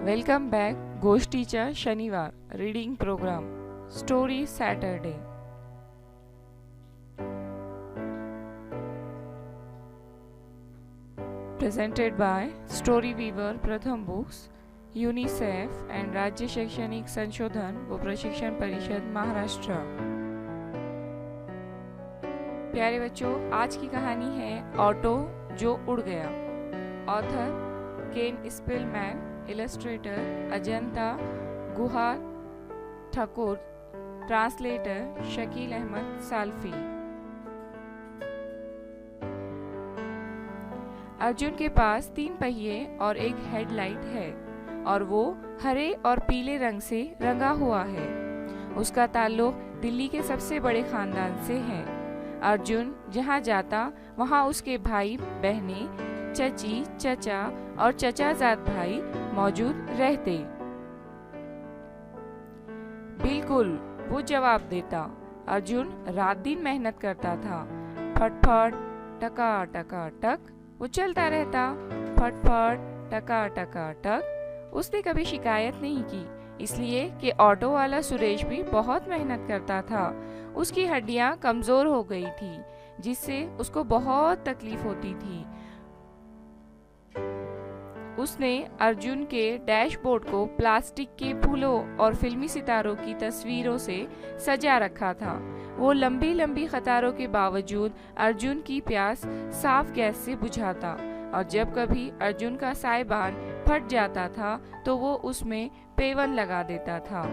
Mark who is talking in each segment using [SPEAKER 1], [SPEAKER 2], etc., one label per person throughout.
[SPEAKER 1] Welcome back गोष्टीच्या शनिवार reading programme story Saturday. presented by Story Weaver Pratham books, UNICEF and राज्य शैक्षणिक संशोधन व प्रशिक्षण परिषद महाराष्ट्र. प्यारे बच्चों, आज की कहानी है ऑटो जो उड़ गया. ऑथर केन स्पिलमैन, इलस्ट्रेटर अजंता गुहा ठाकुर, ट्रांसलेटर शकील अहमद साल्फी. अर्जुन के पास 3 पहिए और एक हेडलाइट है और वो हरे और पीले रंग से रंगा हुआ है. उसका ताल्लुक दिल्ली के सबसे बड़े खानदान से है. अर्जुन जहाँ जाता वहाँ उसके भाई बहनें, चची, चचा और चचाजाद भाई मौजूद रहते. बिल्कुल, वो जवाब देता. अर्जुन रात दिन मेहनत करता था. फटफट टका टका टक वो चलता रहता. फटफट टका टका टक. उसने कभी शिकायत नहीं की, इसलिए कि ऑटो वाला सुरेश भी बहुत मेहनत करता था. उसकी हड्डियां कमजोर हो गई थी, जिससे उसको बहुत तकलीफ होती थी. उसने अर्जुन के डैशबोर्ड को प्लास्टिक के फूलों और फिल्मी सितारों की तस्वीरों से सजा रखा था. वो लंबी लंबी कतारों के बावजूद अर्जुन की प्यास साफ गैस से बुझाता, और जब कभी अर्जुन का साइबान फट जाता था तो वो उसमें पेवन लगा देता था.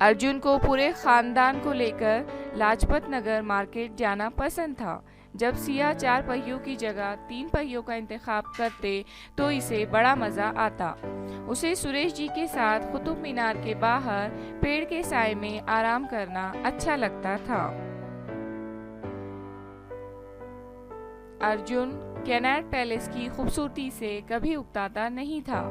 [SPEAKER 1] अर्जुन को पूरे खानदान को लेकर लाजपत नगर मार्केट जाना पसंद था. जब सिया 4 पहियों की जगह 3 पहियों का इंतखाब करते तो इसे बड़ा मजा आता. उसे सुरेश जी के साथ कुतुब मीनार के बाहर पेड़ के साए में आराम करना अच्छा लगता था. अर्जुन कैनाट पैलेस की खूबसूरती से कभी उकताता नहीं था.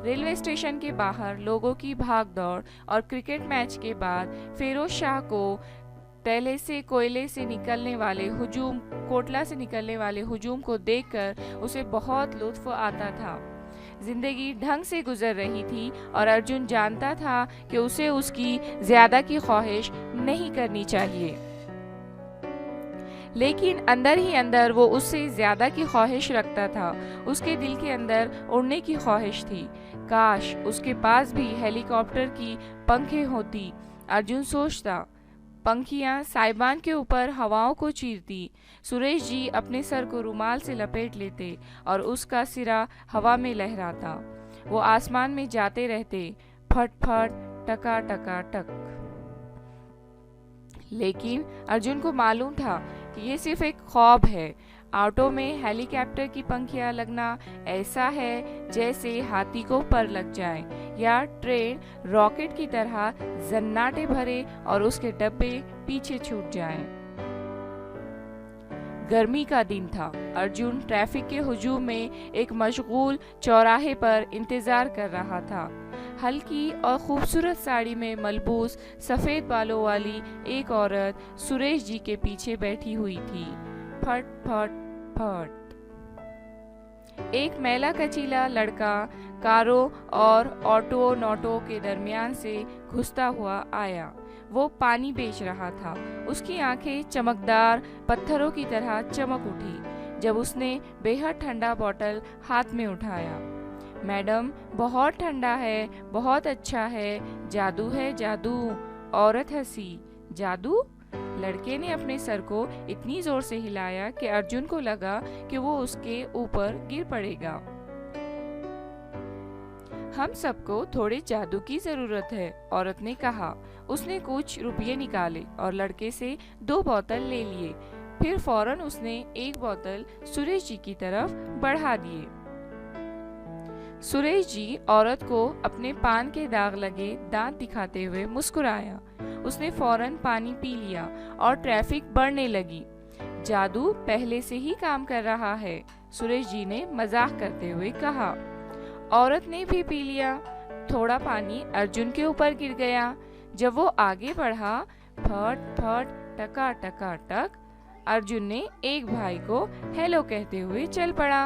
[SPEAKER 1] रेलवे स्टेशन के बाहर लोगों की भागदौड़ और क्रिकेट मैच के बाद फिरोज शाह को कोटला से निकलने वाले हुजूम को देखकर उसे बहुत लुत्फ आता था. जिंदगी ढंग से गुजर रही थी और अर्जुन जानता था कि उसे उसकी ज्यादा की ख्वाहिश नहीं करनी चाहिए, लेकिन अंदर ही अंदर वो उससे ज्यादा की ख्वाहिश रखता था. उसके दिल के अंदर उड़ने की ख्वाहिश थी. काश उसके पास भी हेलीकॉप्टर की पंखें होती. अर्जुन सोचता. पंखियां साइबान के ऊपर हवाओं को चीरती. सुरेश जी अपने सर को रुमाल से लपेट लेते और उसका सिरा हवा में लहराता. वो आसमान में जाते रहते. फट फट टका टका टक. लेकिन अर्जुन को मालूम था कि ये सिर्फ एक ख्वाब है. ऑटो में हेलीकॉप्टर की पंखियां लगना ऐसा है जैसे हाथी को पर लग जाए, या ट्रेन रॉकेट की तरह जन्नाटे भरे और उसके डब्बे पीछे छूट जाएं. गर्मी का दिन था. अर्जुन ट्रैफिक के हुजूम में एक मशगूल चौराहे पर इंतजार कर रहा था. हल्की और खूबसूरत साड़ी में मलबूस सफेद बालों वाली एक औरत सुरेश जी के पीछे बैठी हुई थी. फट फट फट. एक मैला कचीला लड़का कारों और ऑटो नोटो के दरमियान से घुसता हुआ आया. वो पानी बेच रहा था. उसकी आंखें चमकदार पत्थरों की तरह चमक उठी जब उसने बेहद ठंडा बोतल हाथ में उठाया. मैडम, बहुत ठंडा है, बहुत अच्छा है. जादू है जादू. औरत हंसी. जादू? लड़के ने अपने सर को इतनी जोर से हिलाया कि अर्जुन को लगा कि वो उसके ऊपर गिर पड़ेगा. हम सबको थोड़े जादू की जरूरत है, औरत ने कहा. उसने कुछ रुपये निकाले और लड़के से 2 बोतल ले लिए. फिर फौरन उसने एक बोतल सुरेश जी की तरफ बढ़ा दिए. सुरेश जी औरत को अपने पान के दाग लगे दांत दिखाते हुए मुस्कुराया. उसने फौरन पानी पी लिया और ट्रैफिक बढ़ने लगी. जादू पहले से ही काम कर रहा है, सुरेश जी ने मजाक करते हुए कहा. औरत ने भी पी लिया. थोड़ा पानी अर्जुन के ऊपर गिर गया. जब वो आगे बढ़ा, फट फट टका टका टक, अर्जुन ने एक भाई को हेलो कहते हुए चल पड़ा.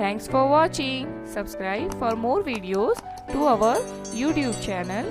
[SPEAKER 1] Thanks for watching. Subscribe for more videos to our YouTube channel